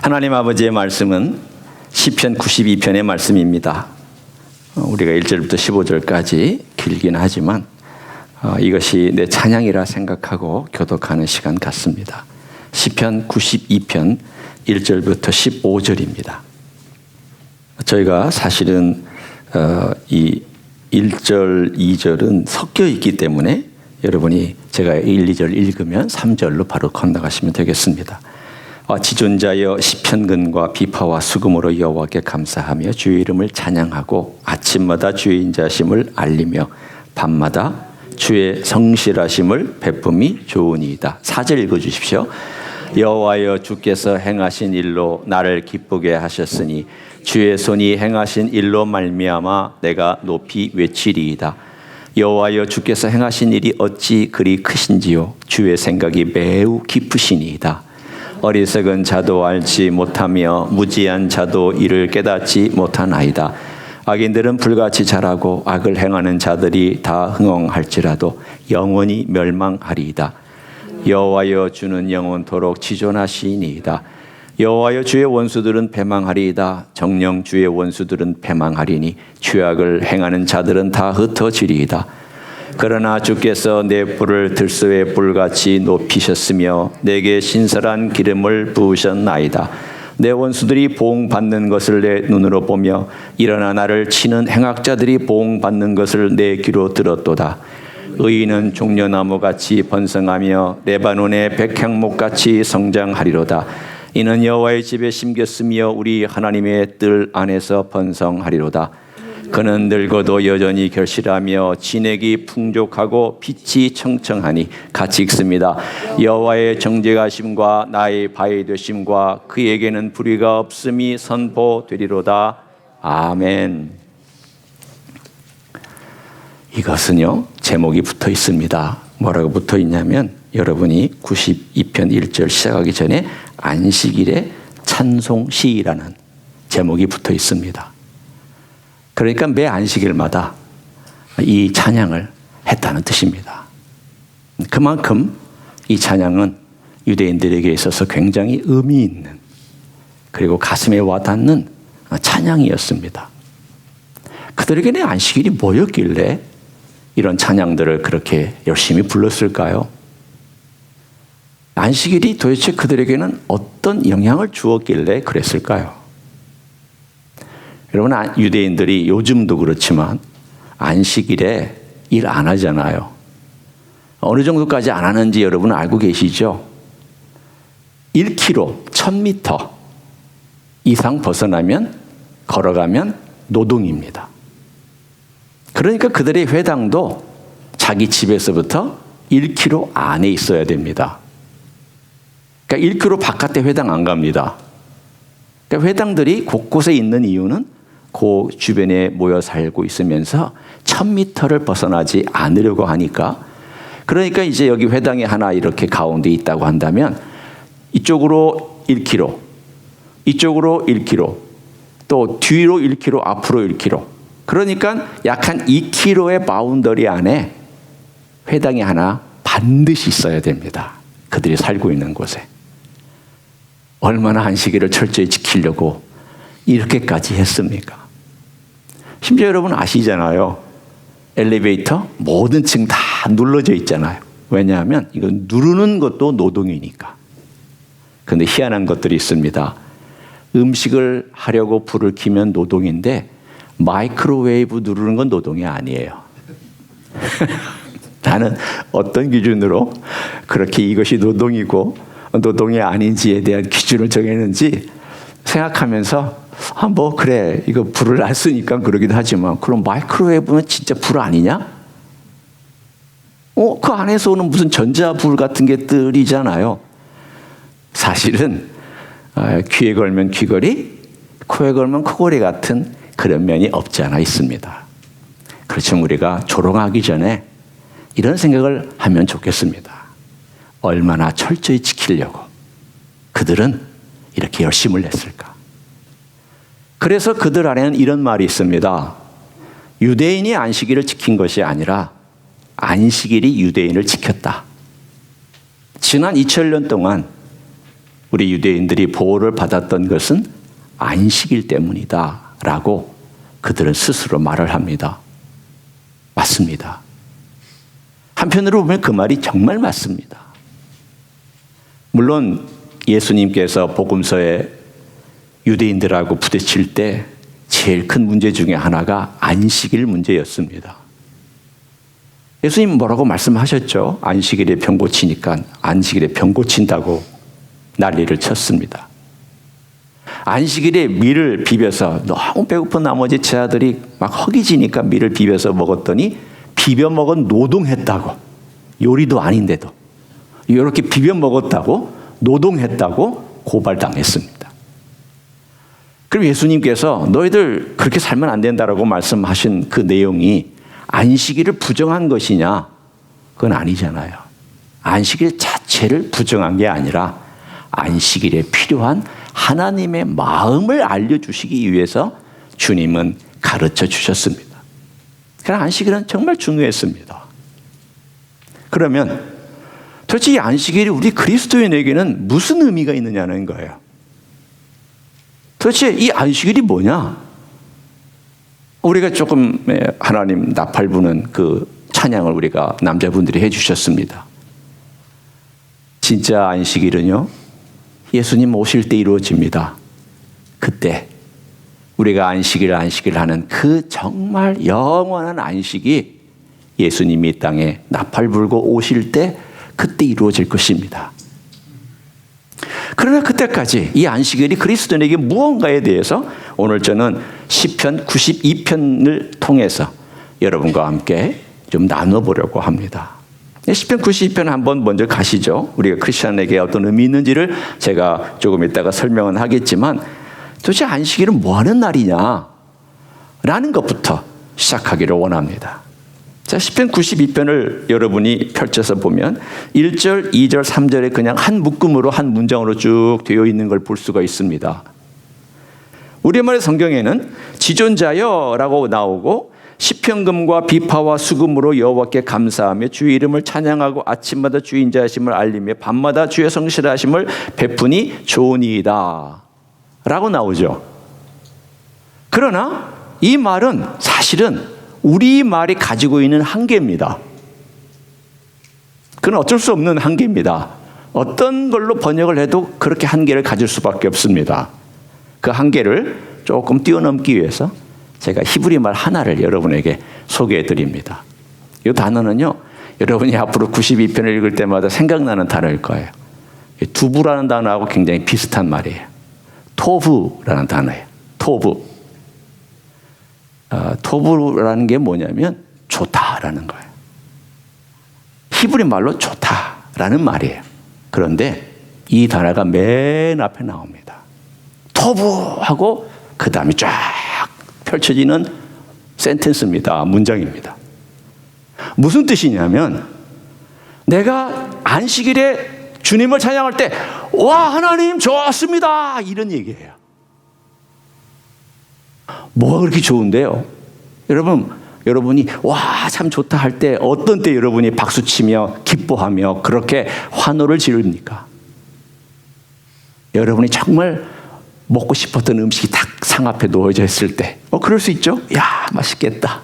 하나님 아버지의 말씀은 시편 92편의 말씀입니다. 우리가 1절부터 15절까지 길긴 하지만 이것이 내 찬양이라 생각하고 교독하는 시간 같습니다. 시편 92편 1절부터 15절입니다. 저희가 사실은 이 1절, 2절은 섞여 있기 때문에 여러분이 제가 1, 2절 읽으면 3절로 바로 건너가시면 되겠습니다. 지존자여 시편근과 비파와 수금으로 여호와께 감사하며 주의 이름을 찬양하고 아침마다 주의 인자심을 알리며 밤마다 주의 성실하심을 베품이 좋으니이다. 4절 읽어주십시오. 여호와여 주께서 행하신 일로 나를 기쁘게 하셨으니 주의 손이 행하신 일로 말미암아 내가 높이 외치리이다. 여호와여 주께서 행하신 일이 어찌 그리 크신지요 주의 생각이 매우 깊으시니이다. 어리석은 자도 알지 못하며 무지한 자도 이를 깨닫지 못하나이다. 악인들은 불같이 자라고 악을 행하는 자들이 다 흥엉할지라도 영원히 멸망하리이다. 여호와여 주는 영원토록 지존하시니이다. 여호와여 주의 원수들은 패망하리이다. 정녕 주의 원수들은 패망하리니 죄악을 행하는 자들은 다 흩어지리이다. 그러나 주께서 내 뿔을 들소의 뿔같이 높이셨으며 내게 신선한 기름을 부으셨나이다. 내 원수들이 보응받는 것을 내 눈으로 보며 일어나 나를 치는 행악자들이 보응받는 것을 내 귀로 들었도다. 의인은 종려나무같이 번성하며 레바논의 백향목같이 성장하리로다. 이는 여호와의 집에 심겼으며 우리 하나님의 뜰 안에서 번성하리로다. 그는 늙어도 여전히 결실하며 진액이 풍족하고 빛이 청청하니 같이 읽습니다. 여호와의 정죄하심과 나의 바위 되심과 그에게는 불의가 없음이 선포되리로다. 아멘. 이것은요 제목이 붙어 있습니다. 뭐라고 붙어 있냐면 여러분이 92편 1절 시작하기 전에 안식일의 찬송시라는 제목이 붙어 있습니다. 그러니까 매 안식일마다 이 찬양을 했다는 뜻입니다. 그만큼 이 찬양은 유대인들에게 있어서 굉장히 의미 있는 그리고 가슴에 와닿는 찬양이었습니다. 그들에게는 안식일이 뭐였길래 이런 찬양들을 그렇게 열심히 불렀을까요? 안식일이 도대체 그들에게는 어떤 영향을 주었길래 그랬을까요? 여러분, 유대인들이 요즘도 그렇지만 안식일에 일 안 하잖아요. 어느 정도까지 안 하는지 여러분 알고 계시죠? 1km, 1000m 이상 벗어나면 걸어가면 노동입니다. 그러니까 그들의 회당도 자기 집에서부터 1km 안에 있어야 됩니다. 그러니까 1km 바깥에 회당 안 갑니다. 그러니까 회당들이 곳곳에 있는 이유는 그 주변에 모여 살고 있으면서 1000m를 벗어나지 않으려고 하니까 그러니까 이제 여기 회당이 하나 이렇게 가운데 있다고 한다면 이쪽으로 1km, 이쪽으로 1km, 또 뒤로 1km, 앞으로 1km. 그러니까 약 한 2km의 바운더리 안에 회당이 하나 반드시 있어야 됩니다. 그들이 살고 있는 곳에. 얼마나 안식일을 철저히 지키려고 이렇게까지 했습니까? 심지어 여러분 아시잖아요. 엘리베이터 모든 층 다 눌러져 있잖아요. 왜냐하면 이거 누르는 것도 노동이니까. 그런데 희한한 것들이 있습니다. 음식을 하려고 불을 켜면 노동인데 마이크로웨이브 누르는 건 노동이 아니에요. 나는 어떤 기준으로 그렇게 이것이 노동이고 노동이 아닌지에 대한 기준을 정했는지 생각하면서 뭐 그래 이거 불을 안 쓰니까 그러기도 하지만 그럼 마이크로웨이브는 진짜 불 아니냐? 그 안에서 오는 무슨 전자불 같은 게 뜨리잖아요. 사실은 귀에 걸면 귀걸이, 코에 걸면 코걸이 같은 그런 면이 없지 않아 있습니다. 그렇지만 우리가 조롱하기 전에 이런 생각을 하면 좋겠습니다. 얼마나 철저히 지키려고 그들은 이렇게 열심을 냈을까? 그래서 그들 안에는 이런 말이 있습니다. 유대인이 안식일을 지킨 것이 아니라 안식일이 유대인을 지켰다. 지난 2000년 동안 우리 유대인들이 보호를 받았던 것은 안식일 때문이다 라고 그들은 스스로 말을 합니다. 맞습니다. 한편으로 보면 그 말이 정말 맞습니다. 물론 예수님께서 복음서에 유대인들하고 부딪힐 때 제일 큰 문제 중에 하나가 안식일 문제였습니다. 예수님 뭐라고 말씀하셨죠? 안식일에 병 고치니까 안식일에 병 고친다고 난리를 쳤습니다. 안식일에 밀을 비벼서 너무 배고픈 나머지 제자들이 막 허기지니까 밀을 비벼서 먹었더니 비벼 먹은 노동했다고, 요리도 아닌데도 이렇게 비벼 먹었다고 노동했다고 고발당했습니다. 그럼 예수님께서 너희들 그렇게 살면 안 된다라고 말씀하신 그 내용이 안식일을 부정한 것이냐? 그건 아니잖아요. 안식일 자체를 부정한 게 아니라 안식일에 필요한 하나님의 마음을 알려주시기 위해서 주님은 가르쳐 주셨습니다. 그러나 안식일은 정말 중요했습니다. 그러면 도대체 이 안식일이 우리 그리스도인에게는 무슨 의미가 있느냐는 거예요. 도대체 이 안식일이 뭐냐? 우리가 조금 하나님 나팔 부는 그 찬양을 우리가 남자분들이 해주셨습니다. 진짜 안식일은요, 예수님 오실 때 이루어집니다. 그때 우리가 안식일 하는 그 정말 영원한 안식이 예수님이 이 땅에 나팔 불고 오실 때 그때 이루어질 것입니다. 그러나 그때까지 이 안식일이 그리스도인에게 무언가에 대해서 오늘 저는 시편 92편을 통해서 여러분과 함께 좀 나눠보려고 합니다. 시편 92편 한번 먼저 가시죠. 우리가 크리스천에게 어떤 의미 있는지를 제가 조금 이따가 설명은 하겠지만 도대체 안식일은 뭐 하는 날이냐? 라는 것부터 시작하기를 원합니다. 자, 시편 92편을 여러분이 펼쳐서 보면 1절, 2절, 3절에 그냥 한 묶음으로 한 문장으로 쭉 되어 있는 걸 볼 수가 있습니다. 우리말의 성경에는 지존자여라고 나오고 시편금과 비파와 수금으로 여호와께 감사하며 주의 이름을 찬양하고 아침마다 주의 인자하심을 알리며 밤마다 주의 성실하심을 베푸니 좋으니이다 라고 나오죠. 그러나 이 말은 사실은 우리 말이 가지고 있는 한계입니다. 그건 어쩔 수 없는 한계입니다. 어떤 걸로 번역을 해도 그렇게 한계를 가질 수밖에 없습니다. 그 한계를 조금 뛰어넘기 위해서 제가 히브리 말 하나를 여러분에게 소개해 드립니다. 이 단어는요, 여러분이 앞으로 92편을 읽을 때마다 생각나는 단어일 거예요. 두부라는 단어하고 굉장히 비슷한 말이에요. 토부라는 단어예요. 토부. 토부라는 게 뭐냐면 좋다라는 거예요. 히브리 말로 좋다라는 말이에요. 그런데 이 단어가 맨 앞에 나옵니다. 토부하고 그 다음에 쫙 펼쳐지는 센텐스입니다. 문장입니다. 무슨 뜻이냐면 내가 안식일에 주님을 찬양할 때 와 하나님 좋습니다 이런 얘기예요. 뭐가 그렇게 좋은데요? 여러분이 와 참 좋다 할 때 어떤 때 여러분이 박수치며 기뻐하며 그렇게 환호를 지릅니까? 여러분이 정말 먹고 싶었던 음식이 딱 상 앞에 놓여져 있을 때 그럴 수 있죠? 야 맛있겠다.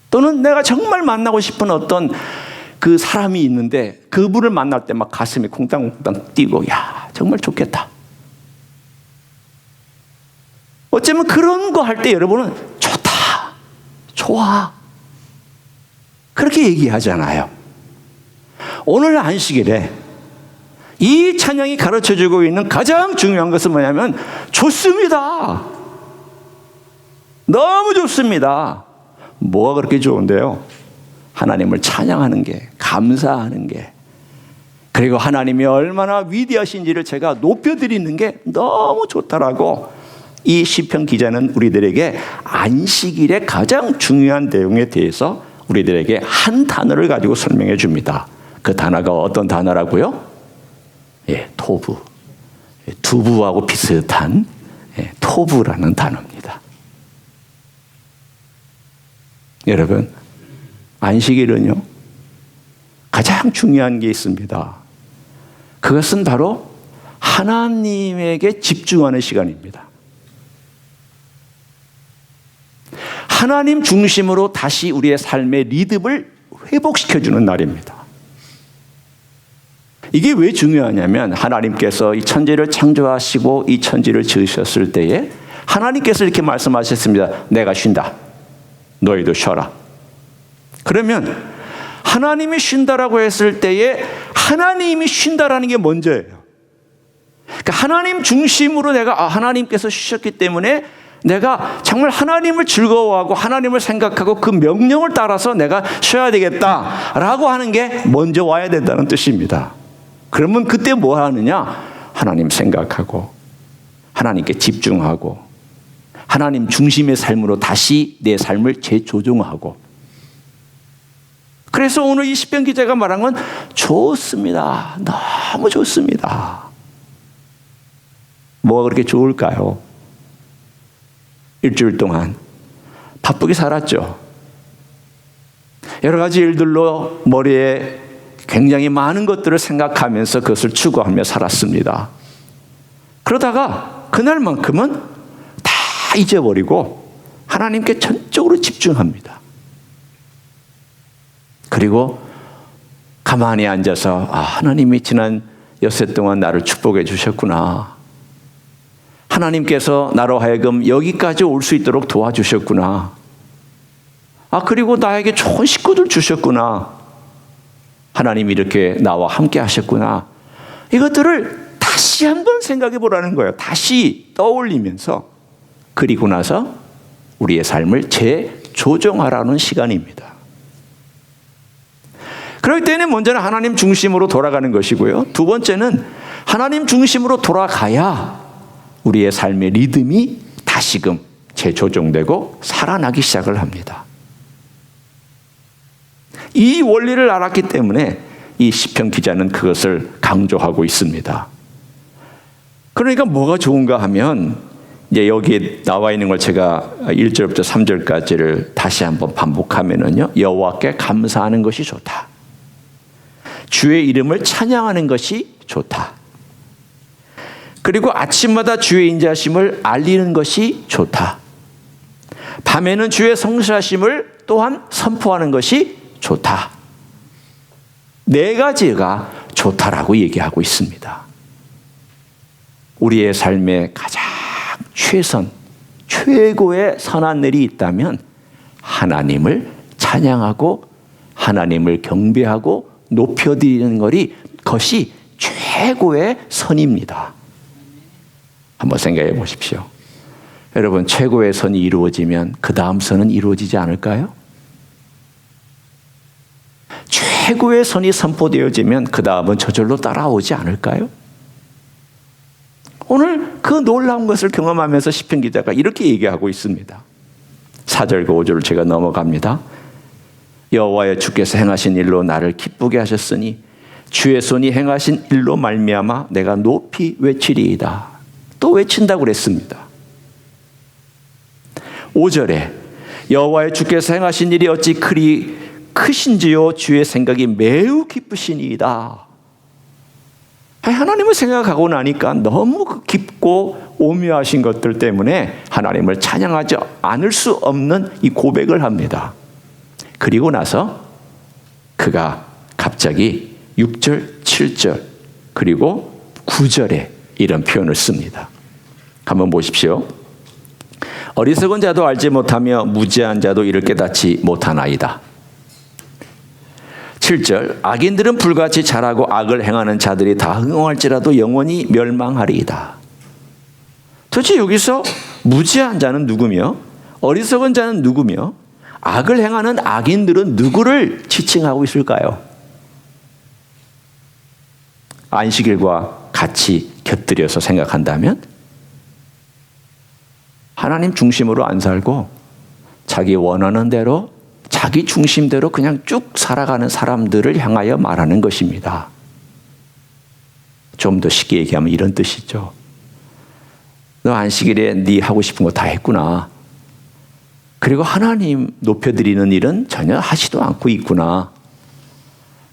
또는 내가 정말 만나고 싶은 어떤 그 사람이 있는데 그분을 만날 때 막 가슴이 콩당콩당 뛰고 야 정말 좋겠다. 어쩌면 그런 거 할 때 여러분은 좋다, 좋아 그렇게 얘기하잖아요. 오늘 안식일에 이 찬양이 가르쳐주고 있는 가장 중요한 것은 뭐냐면 좋습니다. 너무 좋습니다. 뭐가 그렇게 좋은데요? 하나님을 찬양하는 게, 감사하는 게, 그리고 하나님이 얼마나 위대하신지를 제가 높여드리는 게 너무 좋다라고 이 시편 기자는 우리들에게 안식일의 가장 중요한 내용에 대해서 우리들에게 한 단어를 가지고 설명해 줍니다. 그 단어가 어떤 단어라고요? 토부. 두부하고 비슷한 토부라는 단어입니다. 여러분, 안식일은요, 가장 중요한 게 있습니다. 그것은 바로 하나님에게 집중하는 시간입니다. 하나님 중심으로 다시 우리의 삶의 리듬을 회복시켜주는 날입니다. 이게 왜 중요하냐면 하나님께서 이 천지를 창조하시고 이 천지를 지으셨을 때에 하나님께서 이렇게 말씀하셨습니다. 내가 쉰다. 너희도 쉬어라. 그러면 하나님이 쉰다라고 했을 때에 하나님이 쉰다라는 게 먼저예요. 그러니까 하나님 중심으로 내가 하나님께서 쉬셨기 때문에 내가 정말 하나님을 즐거워하고 하나님을 생각하고 그 명령을 따라서 내가 쉬어야 되겠다라고 하는 게 먼저 와야 된다는 뜻입니다. 그러면 그때 뭐 하느냐? 하나님 생각하고 하나님께 집중하고 하나님 중심의 삶으로 다시 내 삶을 재조정하고. 그래서 오늘 이 시편 기자가 말한 건 좋습니다. 너무 좋습니다. 뭐가 그렇게 좋을까요? 일주일 동안 바쁘게 살았죠. 여러 가지 일들로 머리에 굉장히 많은 것들을 생각하면서 그것을 추구하며 살았습니다. 그러다가 그날만큼은 다 잊어버리고 하나님께 전적으로 집중합니다. 그리고 가만히 앉아서 하나님이 지난 엿새 동안 나를 축복해 주셨구나. 하나님께서 나로 하여금 여기까지 올 수 있도록 도와주셨구나. 그리고 나에게 좋은 식구들 주셨구나. 하나님이 이렇게 나와 함께 하셨구나. 이것들을 다시 한번 생각해 보라는 거예요. 다시 떠올리면서. 그리고 나서 우리의 삶을 재조정하라는 시간입니다. 그럴 때는 먼저는 하나님 중심으로 돌아가는 것이고요. 두 번째는 하나님 중심으로 돌아가야 우리의 삶의 리듬이 다시금 재조정되고 살아나기 시작을 합니다. 이 원리를 알았기 때문에 이 시편 기자는 그것을 강조하고 있습니다. 그러니까 뭐가 좋은가 하면 이제 여기에 나와 있는 걸 제가 1절부터 3절까지를 다시 한번 반복하면은요. 여호와께 감사하는 것이 좋다. 주의 이름을 찬양하는 것이 좋다. 그리고 아침마다 주의 인자하심을 알리는 것이 좋다. 밤에는 주의 성실하심을 또한 선포하는 것이 좋다. 네 가지가 좋다라고 얘기하고 있습니다. 우리의 삶에 가장 최선, 최고의 선한 일이 있다면 하나님을 찬양하고 하나님을 경배하고 높여드리는 것이 최고의 선입니다. 한번 생각해 보십시오. 여러분, 최고의 선이 이루어지면 그 다음 선은 이루어지지 않을까요? 최고의 선이 선포되어지면 그 다음은 저절로 따라오지 않을까요? 오늘 그 놀라운 것을 경험하면서 시편 기자가 이렇게 얘기하고 있습니다. 4절과 5절을 제가 넘어갑니다. 여호와여 주께서 행하신 일로 나를 기쁘게 하셨으니 주의 손이 행하신 일로 말미암아 내가 높이 외치리이다. 또 외친다고 그랬습니다. 5절에 여호와여 주께서 행하신 일이 어찌 그리 크신지요 주의 생각이 매우 기쁘시니이다. 하나님을 생각하고 나니까 너무 깊고 오묘하신 것들 때문에 하나님을 찬양하지 않을 수 없는 이 고백을 합니다. 그리고 나서 그가 갑자기 6절, 7절 그리고 9절에 이런 표현을 씁니다. 한번 보십시오. 어리석은 자도 알지 못하며 무지한 자도 이를 깨닫지 못하나이다. 7절 악인들은 불같이 자라고 악을 행하는 자들이 다 흥황할지라도 영원히 멸망하리이다. 도대체 여기서 무지한 자는 누구며 어리석은 자는 누구며 악을 행하는 악인들은 누구를 지칭하고 있을까요? 안식일과 같이 곁들여서 생각한다면 하나님 중심으로 안 살고 자기 원하는 대로 자기 중심대로 그냥 쭉 살아가는 사람들을 향하여 말하는 것입니다. 좀 더 쉽게 얘기하면 이런 뜻이죠. 너 안식일에 네 하고 싶은 거 다 했구나. 그리고 하나님 높여드리는 일은 전혀 하지도 않고 있구나.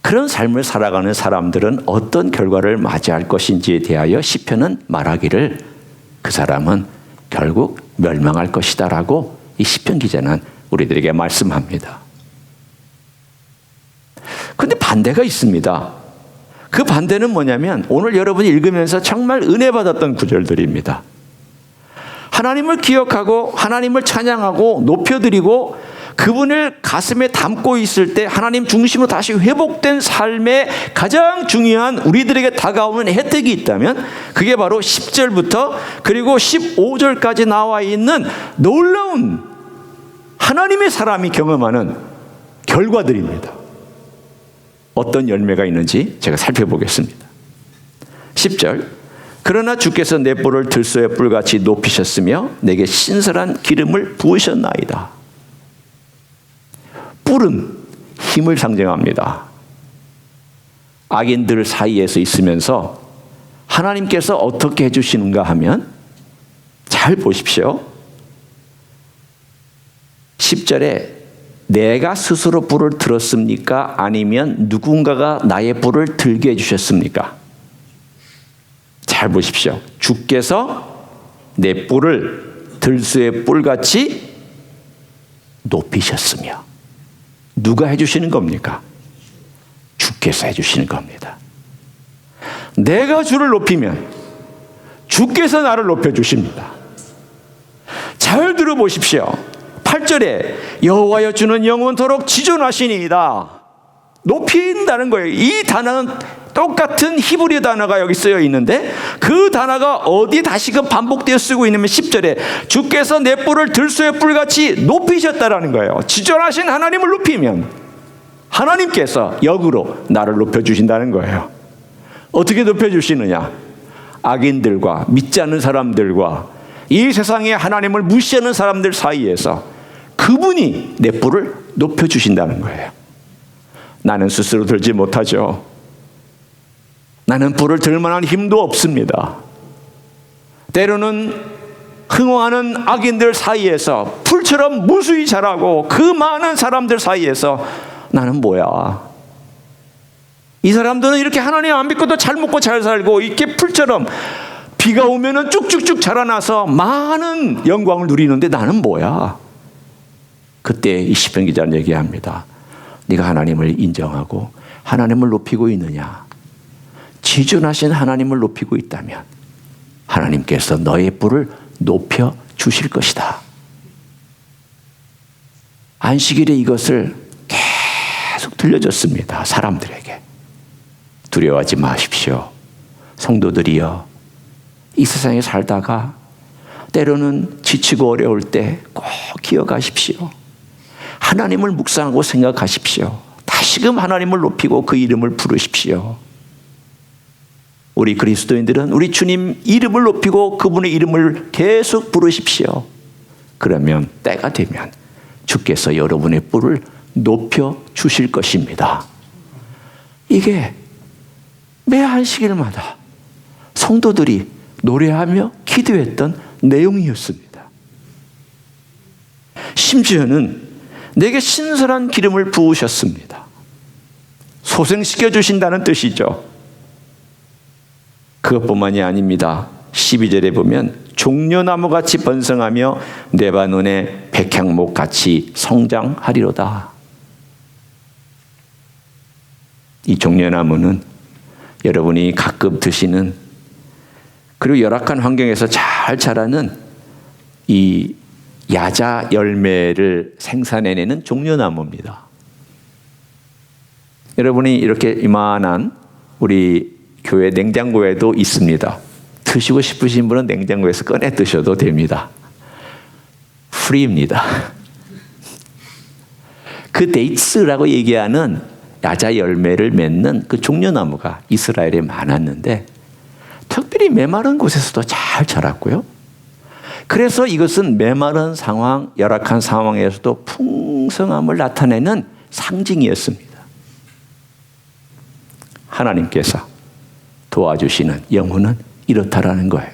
그런 삶을 살아가는 사람들은 어떤 결과를 맞이할 것인지에 대하여 시편은 말하기를 그 사람은 결국 멸망할 것이다라고 이 시편 기자는 우리들에게 말씀합니다. 그런데 반대가 있습니다. 그 반대는 뭐냐면 오늘 여러분이 읽으면서 정말 은혜 받았던 구절들입니다. 하나님을 기억하고 하나님을 찬양하고 높여드리고 그분을 가슴에 담고 있을 때 하나님 중심으로 다시 회복된 삶의 가장 중요한 우리들에게 다가오는 혜택이 있다면 그게 바로 10절부터 그리고 15절까지 나와 있는 놀라운 하나님의 사람이 경험하는 결과들입니다. 어떤 열매가 있는지 제가 살펴보겠습니다. 10절 그러나 주께서 내 뿔을 들소의 뿔같이 높이셨으며 내게 신선한 기름을 부으셨나이다. 뿔은 힘을 상징합니다. 악인들 사이에서 있으면서 하나님께서 어떻게 해주시는가 하면 잘 보십시오. 10절에 내가 스스로 뿔을 들었습니까? 아니면 누군가가 나의 뿔을 들게 해주셨습니까? 잘 보십시오. 주께서 내 뿔을 들소의 뿔같이 높이셨으며 누가 해주시는 겁니까? 주께서 해주시는 겁니다. 내가 주를 높이면 주께서 나를 높여주십니다. 잘 들어보십시오. 8절에 여호와여 주는 영원토록 지존하시니이다. 높인다는 거예요. 이 단어는 똑같은 히브리 단어가 여기 쓰여 있는데 그 단어가 어디 다시금 반복되어 쓰고 있냐면 10절에 주께서 내 뿔을 들소의 뿔같이 높이셨다라는 거예요. 지존하신 하나님을 높이면 하나님께서 역으로 나를 높여주신다는 거예요. 어떻게 높여주시느냐? 악인들과 믿지 않는 사람들과 이 세상에 하나님을 무시하는 사람들 사이에서 그분이 내 뿔을 높여주신다는 거예요. 나는 스스로 들지 못하죠. 나는 뿔을 들 만한 힘도 없습니다. 때로는 흥황하는 악인들 사이에서 풀처럼 무수히 자라고 그 많은 사람들 사이에서 나는 뭐야? 이 사람들은 이렇게 하나님 안 믿고도 잘 먹고 잘 살고 이렇게 풀처럼 비가 오면은 쭉쭉쭉 자라나서 많은 영광을 누리는데 나는 뭐야? 그때 이 시편 기자는 얘기합니다. 네가 하나님을 인정하고 하나님을 높이고 있느냐? 지존하신 하나님을 높이고 있다면 하나님께서 너의 뿔을 높여 주실 것이다. 안식일에 이것을 계속 들려줬습니다. 사람들에게. 두려워하지 마십시오. 성도들이여, 이 세상에 살다가 때로는 지치고 어려울 때 꼭 기억하십시오. 하나님을 묵상하고 생각하십시오. 다시금 하나님을 높이고 그 이름을 부르십시오. 우리 그리스도인들은 우리 주님 이름을 높이고 그분의 이름을 계속 부르십시오. 그러면 때가 되면 주께서 여러분의 뿔을 높여 주실 것입니다. 이게 매 안식일마다 성도들이 노래하며 기도했던 내용이었습니다. 심지어는 내게 신선한 기름을 부으셨습니다. 소생시켜 주신다는 뜻이죠. 그것뿐만이 아닙니다. 12절에 보면 종려나무같이 번성하며 레바논의 백향목같이 성장하리로다. 이 종려나무는 여러분이 가끔 드시는 그리고 열악한 환경에서 잘 자라는 이 야자 열매를 생산해내는 종려나무입니다. 여러분이 이렇게 이만한 우리 교회 냉장고에도 있습니다. 드시고 싶으신 분은 냉장고에서 꺼내 드셔도 됩니다. 프리입니다. 그 데이츠라고 얘기하는 야자 열매를 맺는 그 종려나무가 이스라엘에 많았는데 특별히 메마른 곳에서도 잘 자랐고요. 그래서 이것은 메마른 상황, 열악한 상황에서도 풍성함을 나타내는 상징이었습니다. 하나님께서 도와주시는 영혼은 이렇다라는 거예요.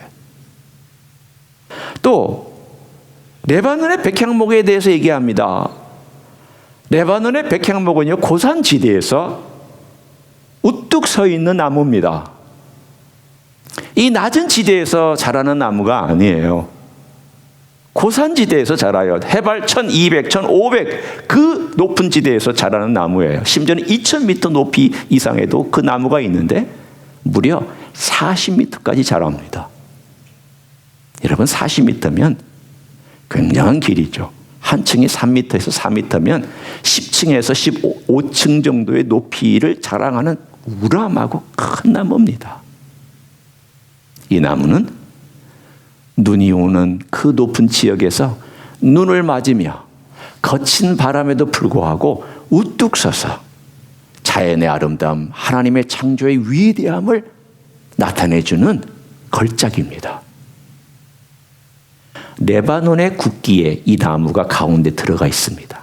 또 레바논의 백향목에 대해서 얘기합니다. 레바논의 백향목은요, 고산지대에서 우뚝 서 있는 나무입니다. 이 낮은 지대에서 자라는 나무가 아니에요. 고산지대에서 자라요. 해발 1200, 1500 그 높은 지대에서 자라는 나무예요. 심지어는 2000m 높이 이상에도 그 나무가 있는데 무려 40m까지 자랍니다. 여러분 40m면 굉장한 길이죠. 한 층이 3m에서 4m면 10층에서 15층 정도의 높이를 자랑하는 우람하고 큰 나무입니다. 이 나무는 눈이 오는 그 높은 지역에서 눈을 맞으며 거친 바람에도 불구하고 우뚝 서서 자연의 아름다움, 하나님의 창조의 위대함을 나타내주는 걸작입니다. 레바논의 국기에 이 나무가 가운데 들어가 있습니다.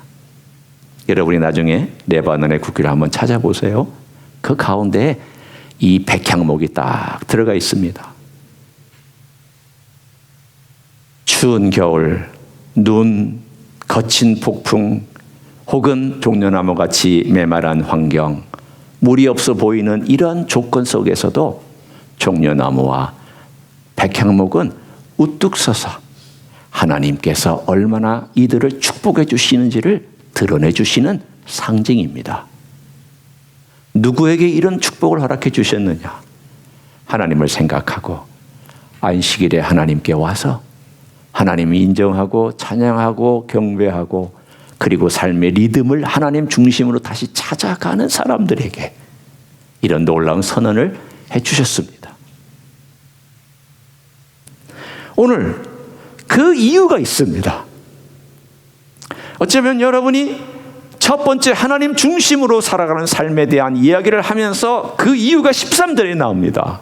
여러분이 나중에 레바논의 국기를 한번 찾아보세요. 그 가운데에 이 백향목이 딱 들어가 있습니다. 추운 겨울, 눈, 거친 폭풍, 혹은 종려나무같이 메마른 환경, 물이 없어 보이는 이러한 조건 속에서도 종려나무와 백향목은 우뚝 서서 하나님께서 얼마나 이들을 축복해 주시는지를 드러내 주시는 상징입니다. 누구에게 이런 축복을 허락해 주셨느냐? 하나님을 생각하고 안식일에 하나님께 와서 하나님을 인정하고 찬양하고 경배하고 그리고 삶의 리듬을 하나님 중심으로 다시 찾아가는 사람들에게 이런 놀라운 선언을 해주셨습니다. 오늘 그 이유가 있습니다. 어쩌면 여러분이 첫 번째 하나님 중심으로 살아가는 삶에 대한 이야기를 하면서 그 이유가 13절에 나옵니다.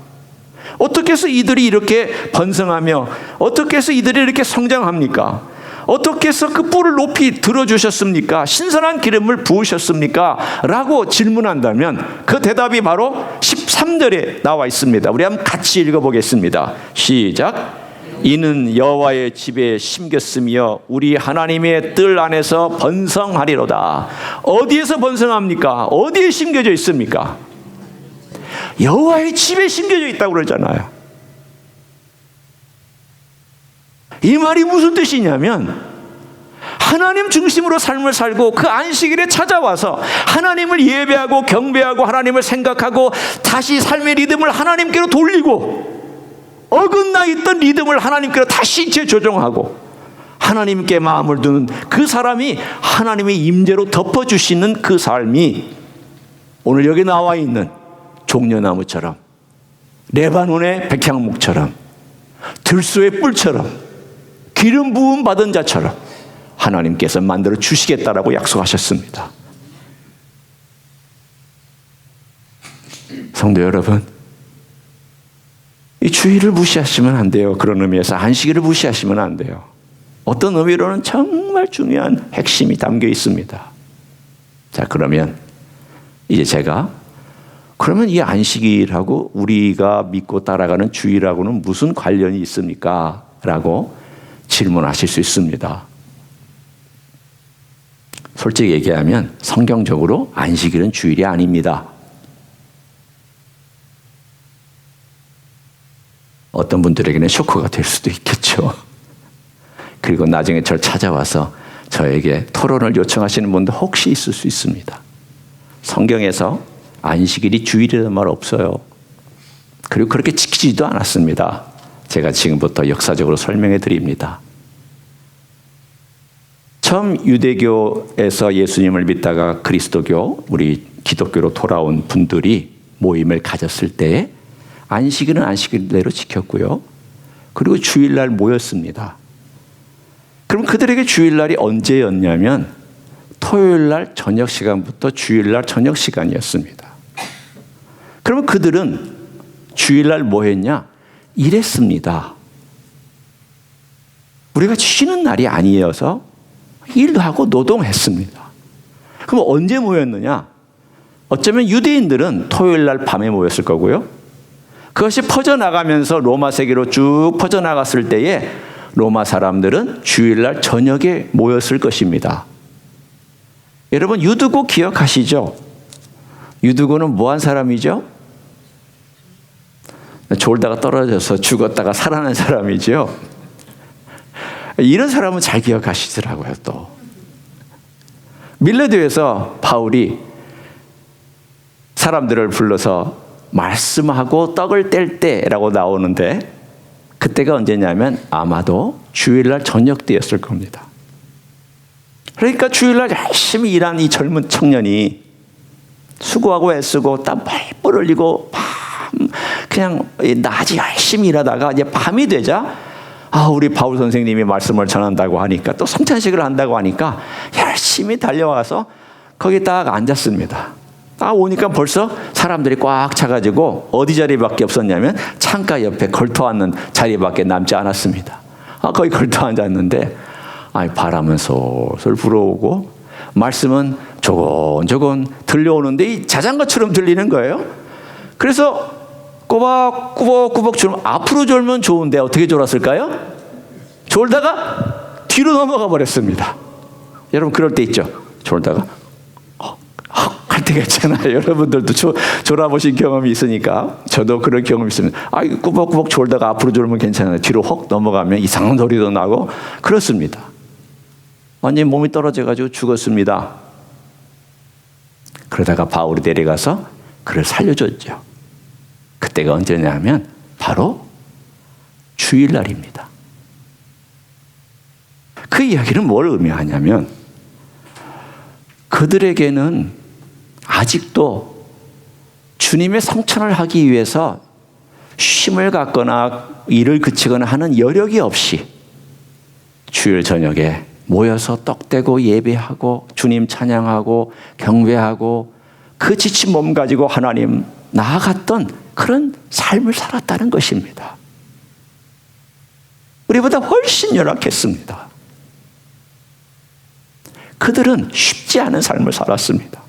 어떻게 해서 이들이 이렇게 번성하며 어떻게 해서 이들이 이렇게 성장합니까? 어떻게 해서 그 뿔을 높이 들어주셨습니까? 신선한 기름을 부으셨습니까? 라고 질문한다면 그 대답이 바로 13절에 나와 있습니다. 우리 한번 같이 읽어보겠습니다. 시작. 이는 여호와의 집에 심겼으며 우리 하나님의 뜰 안에서 번성하리로다. 어디에서 번성합니까? 어디에 심겨져 있습니까? 여호와의 집에 심겨져 있다고 그러잖아요. 이 말이 무슨 뜻이냐면 하나님 중심으로 삶을 살고 그 안식일에 찾아와서 하나님을 예배하고 경배하고 하나님을 생각하고 다시 삶의 리듬을 하나님께로 돌리고 어긋나 있던 리듬을 하나님께로 다시 재조정하고 하나님께 마음을 두는 그 사람이 하나님의 임재로 덮어주시는 그 삶이 오늘 여기 나와 있는 종려나무처럼 레바논의 백향목처럼 들소의 뿔처럼 기름 부음 받은 자처럼 하나님께서 만들어 주시겠다라고 약속하셨습니다. 성도 여러분, 이 주일을 무시하시면 안 돼요. 그런 의미에서 안식일을 무시하시면 안 돼요. 어떤 의미로는 정말 중요한 핵심이 담겨 있습니다. 자, 그러면 이제 제가 그러면 이 안식일하고 우리가 믿고 따라가는 주일하고는 무슨 관련이 있습니까? 라고 질문하실 수 있습니다. 솔직히 얘기하면 성경적으로 안식일은 주일이 아닙니다. 어떤 분들에게는 쇼크가 될 수도 있겠죠. 그리고 나중에 저를 찾아와서 저에게 토론을 요청하시는 분도 혹시 있을 수 있습니다. 성경에서 안식일이 주일이라는 말 없어요. 그리고 그렇게 지키지도 않았습니다. 제가 지금부터 역사적으로 설명해 드립니다. 처음 유대교에서 예수님을 믿다가 그리스도교, 우리 기독교로 돌아온 분들이 모임을 가졌을 때 안식일은 안식일대로 지켰고요. 그리고 주일날 모였습니다. 그럼 그들에게 주일날이 언제였냐면 토요일날 저녁 시간부터 주일날 저녁 시간이었습니다. 그러면 그들은 주일날 뭐 했냐? 일했습니다. 우리가 쉬는 날이 아니어서 일도 하고 노동했습니다. 그럼 언제 모였느냐? 어쩌면 유대인들은 토요일날 밤에 모였을 거고요. 그것이 퍼져나가면서 로마 세계로 쭉 퍼져나갔을 때에 로마 사람들은 주일날 저녁에 모였을 것입니다. 여러분 유두고 기억하시죠? 유두고는 뭐한 사람이죠? 졸다가 떨어져서 죽었다가 살아난 사람이죠. 이런 사람은 잘 기억하시더라고요. 또 밀레드에서 바울이 사람들을 불러서 말씀하고 떡을 뗄 때라고 나오는데, 그때가 언제냐면 아마도 주일날 저녁 때였을 겁니다. 그러니까 주일날 열심히 일한 이 젊은 청년이 수고하고 애쓰고 땀 뻘뻘 흘리고 그냥 낮이 열심히 일하다가 이제 밤이 되자 우리 바울 선생님이 말씀을 전한다고 하니까, 또 성찬식을 한다고 하니까 열심히 달려와서 거기 딱 앉았습니다. 오니까 벌써 사람들이 꽉 차가지고 어디 자리밖에 없었냐면 창가 옆에 걸터앉는 자리밖에 남지 않았습니다. 거기 걸터 앉았는데 바람은 솔솔 불어오고 말씀은 조곤조곤 들려오는데 이 자장가처럼 들리는 거예요. 그래서 꾸벅꾸벅 졸면, 앞으로 졸면 좋은데 어떻게 졸았을까요? 졸다가 뒤로 넘어가 버렸습니다. 여러분 그럴 때 있죠. 졸다가 할 때가 있잖아요. 여러분들도 졸아보신 경험이 있으니까. 저도 그런 경험이 있습니다. 꾸벅꾸벅 졸다가 앞으로 졸면 괜찮아요. 뒤로 혹 넘어가면 이상한 소리도 나고 그렇습니다. 완전히 몸이 떨어져가지고 죽었습니다. 그러다가 바울이 내려가서 그를 살려줬죠. 그때가 언제냐면 바로 주일날입니다. 그 이야기는 뭘 의미하냐면, 그들에게는 아직도 주님의 성찬을 하기 위해서 쉼을 갖거나 일을 그치거나 하는 여력이 없이 주일 저녁에 모여서 떡 떼고 예배하고 주님 찬양하고 경배하고 그 지친 몸 가지고 하나님 나아갔던 그런 삶을 살았다는 것입니다. 우리보다 훨씬 열악했습니다. 그들은 쉽지 않은 삶을 살았습니다.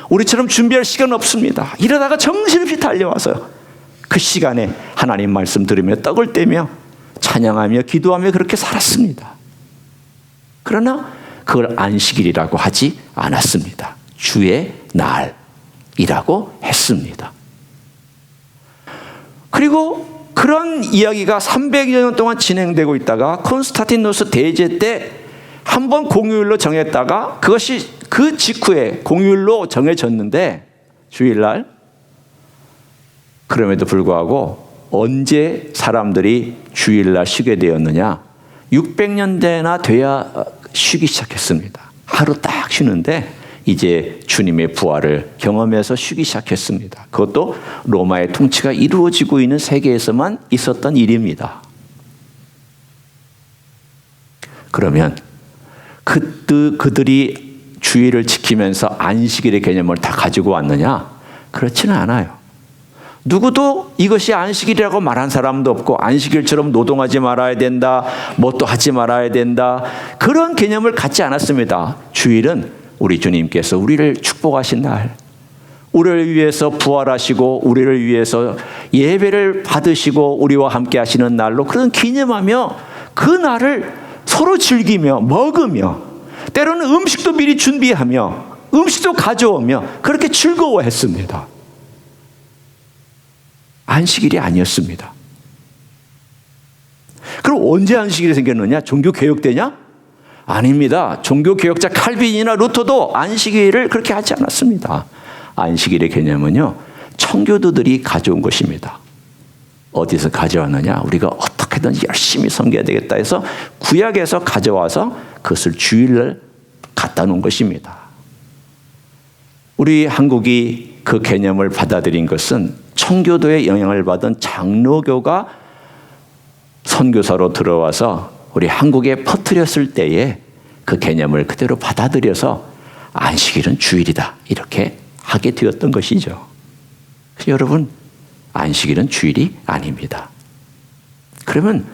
우리처럼 준비할 시간 없습니다. 이러다가 정신없이 달려와서 그 시간에 하나님 말씀 들으며 떡을 떼며 찬양하며 기도하며 그렇게 살았습니다. 그러나 그걸 안식일이라고 하지 않았습니다. 주의 날이라고 했습니다. 그리고 그런 이야기가 300여 년 동안 진행되고 있다가 콘스탄티누스 대제 때 한 번 공휴일로 정했다가 그것이 그 직후에 공휴일로 정해졌는데, 주일날. 그럼에도 불구하고 언제 사람들이 주일날 쉬게 되었느냐? 600년대나 돼야 쉬기 시작했습니다. 하루 딱 쉬는데 이제 주님의 부활을 경험해서 쉬기 시작했습니다. 그것도 로마의 통치가 이루어지고 있는 세계에서만 있었던 일입니다. 그러면 그들이 주일을 지키면서 안식일의 개념을 다 가지고 왔느냐? 그렇지는 않아요. 누구도 이것이 안식일이라고 말한 사람도 없고, 안식일처럼 노동하지 말아야 된다, 뭐 또 하지 말아야 된다, 그런 개념을 갖지 않았습니다. 주일은 우리 주님께서 우리를 축복하신 날, 우리를 위해서 부활하시고 우리를 위해서 예배를 받으시고 우리와 함께 하시는 날로 그런 기념하며 그 날을 서로 즐기며 먹으며, 때로는 음식도 미리 준비하며 음식도 가져오며 그렇게 즐거워했습니다. 안식일이 아니었습니다. 그럼 언제 안식일이 생겼느냐? 종교개혁 때냐? 아닙니다. 종교개혁자 칼빈이나 루터도 안식일을 그렇게 하지 않았습니다. 안식일의 개념은요, 청교도들이 가져온 것입니다. 어디서 가져왔느냐? 우리가 어떻게든 열심히 섬겨야 되겠다 해서 구약에서 가져와서 그것을 주일날 갖다 놓은 것입니다. 우리 한국이 그 개념을 받아들인 것은 청교도의 영향을 받은 장로교가 선교사로 들어와서 우리 한국에 퍼뜨렸을 때에 그 개념을 그대로 받아들여서 안식일은 주일이다, 이렇게 하게 되었던 것이죠. 여러분, 안식일은 주일이 아닙니다. 그러면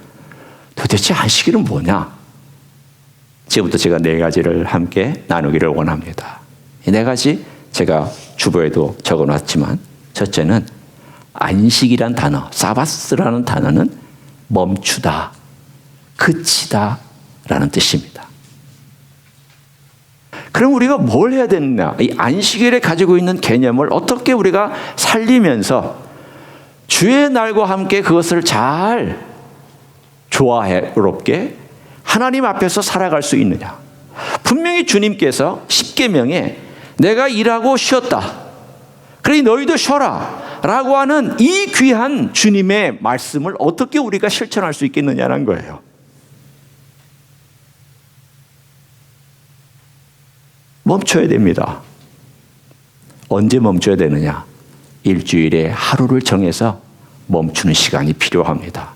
도대체 안식일은 뭐냐? 지금부터 제가 4가지를 함께 나누기를 원합니다. 이 4가지 제가 주보에도 적어놨지만, 첫째는 안식이란 단어, 사바스라는 단어는 멈추다, 그치다 라는 뜻입니다. 그럼 우리가 뭘 해야 되느냐? 이 안식일에 가지고 있는 개념을 어떻게 우리가 살리면서 주의 날과 함께 그것을 잘 조화롭게 하나님 앞에서 살아갈 수 있느냐? 분명히 주님께서 십계명에 내가 일하고 쉬었다, 그러니 너희도 쉬어라 라고 하는 이 귀한 주님의 말씀을 어떻게 우리가 실천할 수 있겠느냐는 거예요. 멈춰야 됩니다. 언제 멈춰야 되느냐? 일주일에 하루를 정해서 멈추는 시간이 필요합니다.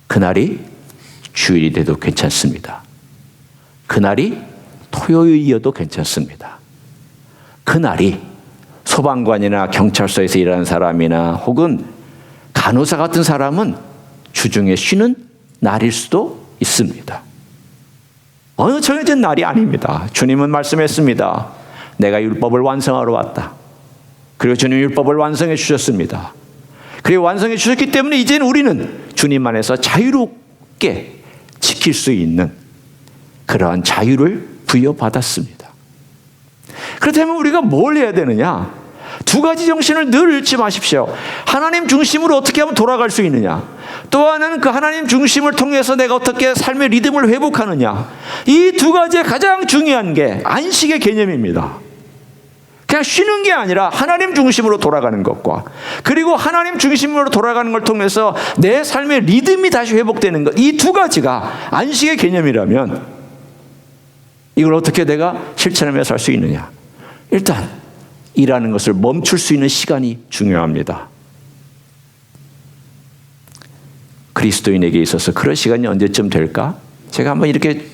그날이 주일이 돼도 괜찮습니다. 그날이 토요일이어도 괜찮습니다. 그날이 소방관이나 경찰서에서 일하는 사람이나 혹은 간호사 같은 사람은 주중에 쉬는 날일 수도 있습니다. 어느 정해진 날이 아닙니다. 주님은 말씀했습니다. 내가 율법을 완성하러 왔다. 그리고 주님 율법을 완성해 주셨습니다. 그리고 완성해 주셨기 때문에 이제는 우리는 주님 안에서 자유롭게 지킬 수 있는 그러한 자유를 부여받았습니다. 그렇다면 우리가 뭘 해야 되느냐? 두 가지 정신을 늘 잃지 마십시오. 하나님 중심으로 어떻게 하면 돌아갈 수 있느냐? 또 하나는 그 하나님 중심을 통해서 내가 어떻게 삶의 리듬을 회복하느냐? 이 두 가지의 가장 중요한 게 안식의 개념입니다. 그냥 쉬는 게 아니라 하나님 중심으로 돌아가는 것과, 그리고 하나님 중심으로 돌아가는 걸 통해서 내 삶의 리듬이 다시 회복되는 것, 이 두 가지가 안식의 개념이라면 이걸 어떻게 내가 실천하며 살 수 있느냐? 일단 일하는 것을 멈출 수 있는 시간이 중요합니다. 그리스도인에게 있어서 그런 시간이 언제쯤 될까? 제가 한번 이렇게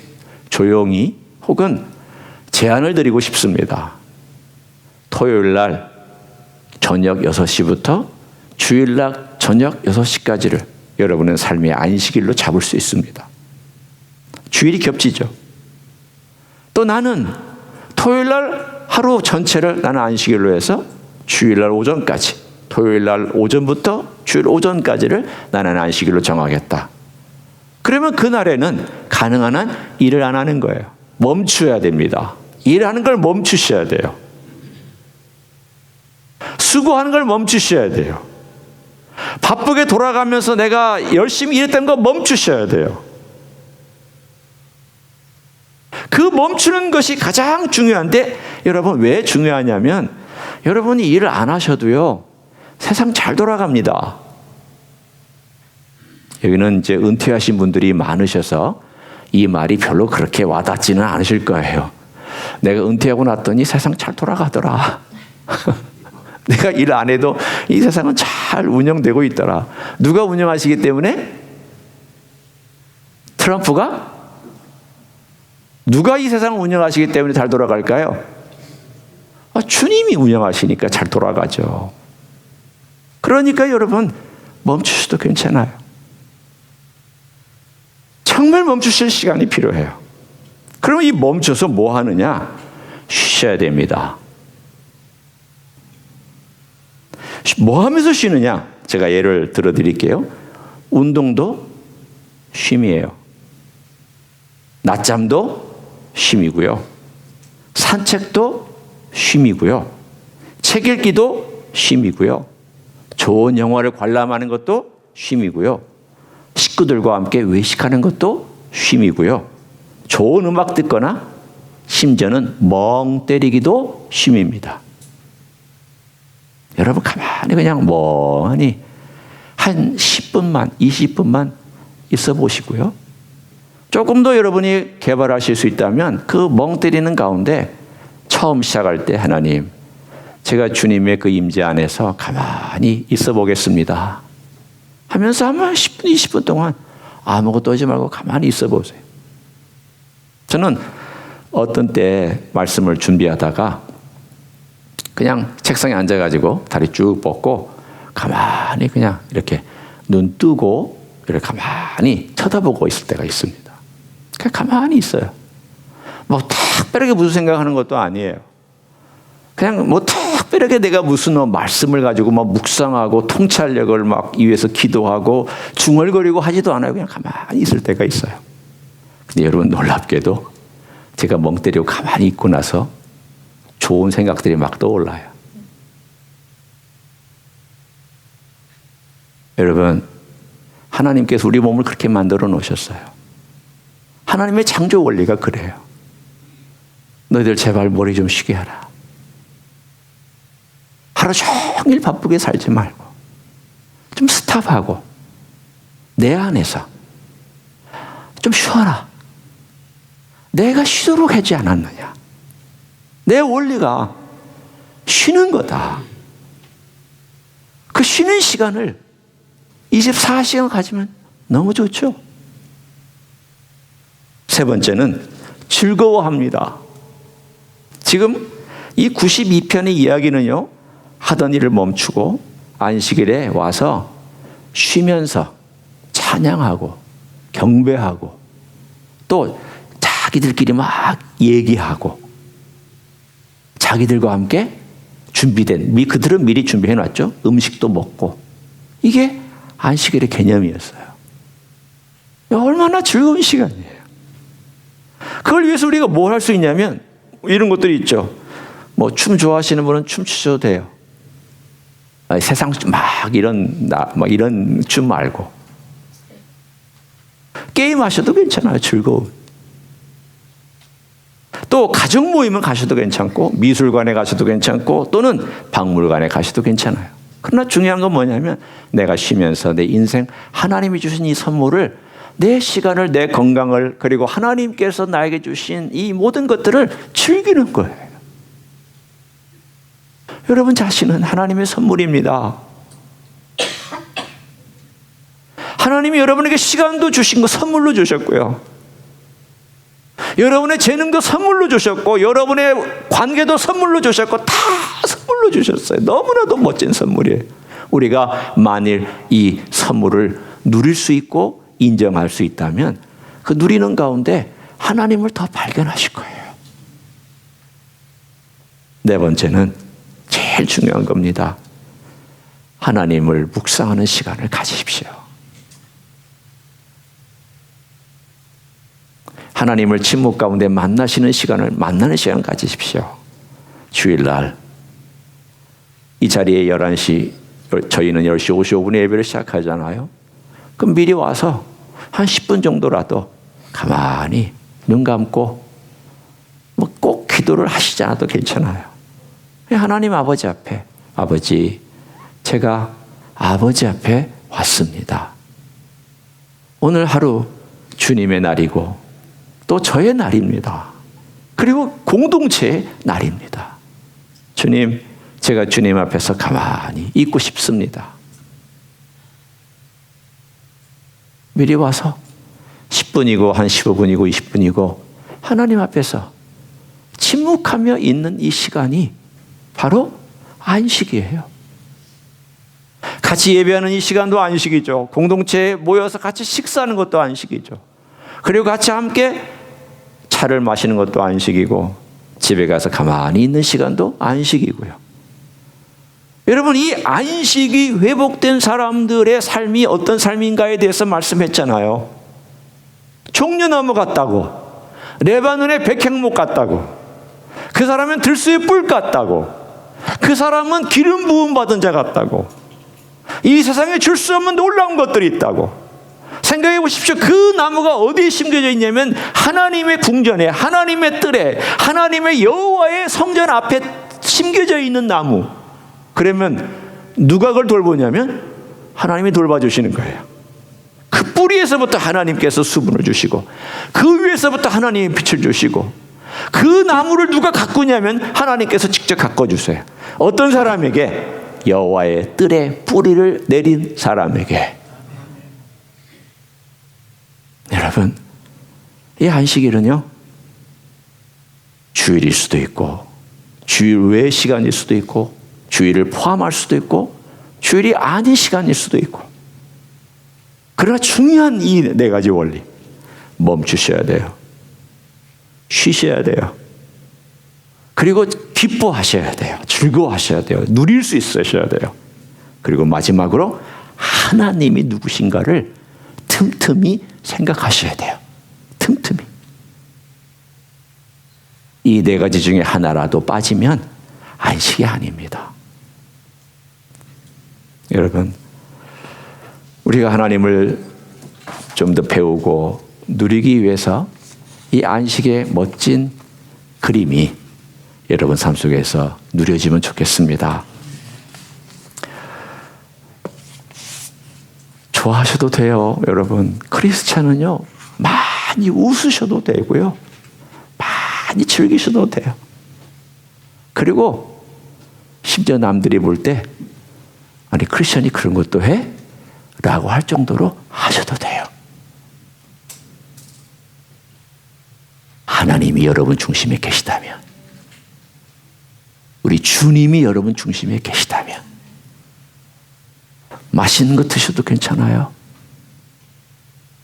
조용히 혹은 제안을 드리고 싶습니다. 토요일 날 저녁 6시부터 주일 날 저녁 6시까지를 여러분의 삶의 안식일로 잡을 수 있습니다. 주일이 겹치죠. 또 나는 토요일 날 하루 전체를 나는 안식일로 해서 주일 날 오전까지, 토요일 날 오전부터 주일 오전까지를 나는 안식일로 정하겠다. 그러면 그날에는 가능한 한 일을 안 하는 거예요. 멈춰야 됩니다. 일하는 걸 멈추셔야 돼요. 수고하는 걸 멈추셔야 돼요. 바쁘게 돌아가면서 내가 열심히 일했다는 거 멈추셔야 돼요. 그 멈추는 것이 가장 중요한데, 여러분 왜 중요하냐면 여러분이 일을 안 하셔도요 세상 잘 돌아갑니다. 여기는 이제 은퇴하신 분들이 많으셔서 이 말이 별로 그렇게 와닿지는 않으실 거예요. 내가 은퇴하고 났더니 세상 잘 돌아가더라. 내가 일 안 해도 이 세상은 잘 운영되고 있더라. 누가 운영하시기 때문에? 트럼프가? 누가 이 세상을 운영하시기 때문에 잘 돌아갈까요? 주님이 운영하시니까 잘 돌아가죠. 그러니까 여러분 멈추셔도 괜찮아요. 정말 멈추실 시간이 필요해요. 그러면 이 멈춰서 뭐 하느냐? 쉬셔야 됩니다. 뭐 하면서 쉬느냐? 제가 예를 들어 드릴게요. 운동도 쉼이에요. 낮잠도 쉼이고요. 산책도 쉼이고요. 책 읽기도 쉼이고요. 좋은 영화를 관람하는 것도 쉼이고요. 식구들과 함께 외식하는 것도 쉼이고요. 좋은 음악 듣거나 심지어는 멍 때리기도 쉼입니다. 여러분 가만히 그냥 멍하니 한 10분만 20분만 있어 보시고요. 조금 더 여러분이 개발하실 수 있다면 그 멍 때리는 가운데 처음 시작할 때 하나님, 제가 주님의 그 임재 안에서 가만히 있어 보겠습니다 하면서 한번 10분 20분 동안 아무것도 하지 말고 가만히 있어 보세요. 저는 어떤 때 말씀을 준비하다가 그냥 책상에 앉아가지고 다리 쭉 뻗고 가만히 그냥 이렇게 눈 뜨고 이렇게 가만히 쳐다보고 있을 때가 있습니다. 그냥 가만히 있어요. 뭐 특별하게 무슨 생각하는 것도 아니에요. 그냥 뭐 특별하게 내가 무슨 말씀을 가지고 막 묵상하고 통찰력을 막 위해서 기도하고 중얼거리고 하지도 않아요. 그냥 가만히 있을 때가 있어요. 근데 여러분 놀랍게도 제가 멍 때리고 가만히 있고 나서 좋은 생각들이 막 떠올라요. 여러분, 하나님께서 우리 몸을 그렇게 만들어 놓으셨어요. 하나님의 창조 원리가 그래요. 너희들 제발 머리 좀 쉬게 하라. 하루 종일 바쁘게 살지 말고 좀 스탑하고 내 안에서 좀 쉬어라. 내가 쉬도록 하지 않았느냐. 내 원리가 쉬는 거다. 그 쉬는 시간을 24시간 가지면 너무 좋죠. 세 번째는 즐거워합니다. 지금 이 92편의 이야기는요, 하던 일을 멈추고 안식일에 와서 쉬면서 찬양하고 경배하고 또 자기들끼리 막 얘기하고 자기들과 함께 준비된, 그들은 미리 준비해 놨죠. 음식도 먹고. 이게 안식일의 개념이었어요. 얼마나 즐거운 시간이에요. 그걸 위해서 우리가 뭘 할 수 있냐면 이런 것들이 있죠. 뭐 춤 좋아하시는 분은 춤 추셔도 돼요. 세상 막 이런 춤 말고 게임 하셔도 괜찮아요. 즐거운. 또 가족 모임을 가셔도 괜찮고 미술관에 가셔도 괜찮고 또는 박물관에 가셔도 괜찮아요. 그러나 중요한 건 뭐냐면 내가 쉬면서 내 인생 하나님이 주신 이 선물을, 내 시간을, 내 건강을, 그리고 하나님께서 나에게 주신 이 모든 것들을 즐기는 거예요. 여러분 자신은 하나님의 선물입니다. 하나님이 여러분에게 시간도 주신 거 선물로 주셨고요. 여러분의 재능도 선물로 주셨고 여러분의 관계도 선물로 주셨고 다 선물로 주셨어요. 너무나도 멋진 선물이에요. 우리가 만일 이 선물을 누릴 수 있고 인정할 수 있다면 그 누리는 가운데 하나님을 더 발견하실 거예요. 네 번째는 제일 중요한 겁니다. 하나님을 묵상하는 시간을 가지십시오. 하나님을 침묵 가운데 만나는 시간을 가지십시오. 주일날 이 자리에 11시, 저희는 10시 55분에 예배를 시작하잖아요. 그럼 미리 와서 한 10분 정도라도 가만히 눈 감고 뭐 꼭 기도를 하시지 않아도 괜찮아요. 하나님 아버지 앞에, 아버지, 제가 아버지 앞에 왔습니다. 오늘 하루 주님의 날이고 또 저의 날입니다. 그리고 공동체의 날입니다. 주님, 제가 주님 앞에서 가만히 있고 싶습니다. 미리 와서 10분이고 한 15분이고 20분이고 하나님 앞에서 침묵하며 있는 이 시간이 바로 안식이에요. 같이 예배하는 이 시간도 안식이죠. 공동체에 모여서 같이 식사하는 것도 안식이죠. 그리고 같이 함께 차를 마시는 것도 안식이고 집에 가서 가만히 있는 시간도 안식이고요. 여러분, 이 안식이 회복된 사람들의 삶이 어떤 삶인가에 대해서 말씀했잖아요. 종려나무 같다고, 레바논의 백향목 같다고, 그 사람은 들소의 뿔 같다고, 그 사람은 기름 부음 받은 자 같다고, 이 세상에 줄 수 없는 놀라운 것들이 있다고. 생각해 보십시오. 그 나무가 어디에 심겨져 있냐면 하나님의 궁전에, 하나님의 뜰에, 하나님의 여호와의 성전 앞에 심겨져 있는 나무. 그러면 누가 그걸 돌보냐면 하나님이 돌봐주시는 거예요. 그 뿌리에서부터 하나님께서 수분을 주시고 그 위에서부터 하나님이 빛을 주시고 그 나무를 누가 가꾸냐면 하나님께서 직접 가꿔주세요. 어떤 사람에게? 여호와의 뜰에 뿌리를 내린 사람에게. 여러분, 이 안식일은요, 주일일 수도 있고 주일 외의 시간일 수도 있고 주일을 포함할 수도 있고 주일이 아닌 시간일 수도 있고, 그러나 중요한 이 네 가지 원리, 멈추셔야 돼요. 쉬셔야 돼요. 그리고 기뻐하셔야 돼요. 즐거워하셔야 돼요. 누릴 수 있으셔야 돼요. 그리고 마지막으로 하나님이 누구신가를 틈틈이 생각하셔야 돼요. 틈틈이. 이 네 가지 중에 하나라도 빠지면 안식이 아닙니다. 여러분, 우리가 하나님을 좀 더 배우고 누리기 위해서 이 안식의 멋진 그림이 여러분 삶 속에서 누려지면 좋겠습니다. 좋아하셔도 돼요. 여러분, 크리스찬은요 많이 웃으셔도 되고요, 많이 즐기셔도 돼요. 그리고 심지어 남들이 볼 때 아니 크리스찬이 그런 것도 해? 라고 할 정도로 하셔도 돼요. 하나님이 여러분 중심에 계시다면, 우리 주님이 여러분 중심에 계시다면 맛있는 거 드셔도 괜찮아요.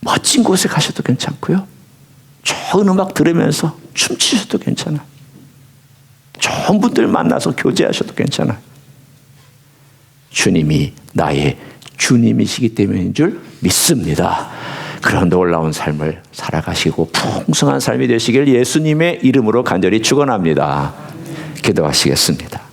멋진 곳에 가셔도 괜찮고요, 좋은 음악 들으면서 춤추셔도 괜찮아요. 좋은 분들 만나서 교제하셔도 괜찮아요. 주님이 나의 주님이시기 때문인 줄 믿습니다. 그런 놀라운 삶을 살아가시고 풍성한 삶이 되시길 예수님의 이름으로 간절히 축원합니다. 기도하시겠습니다.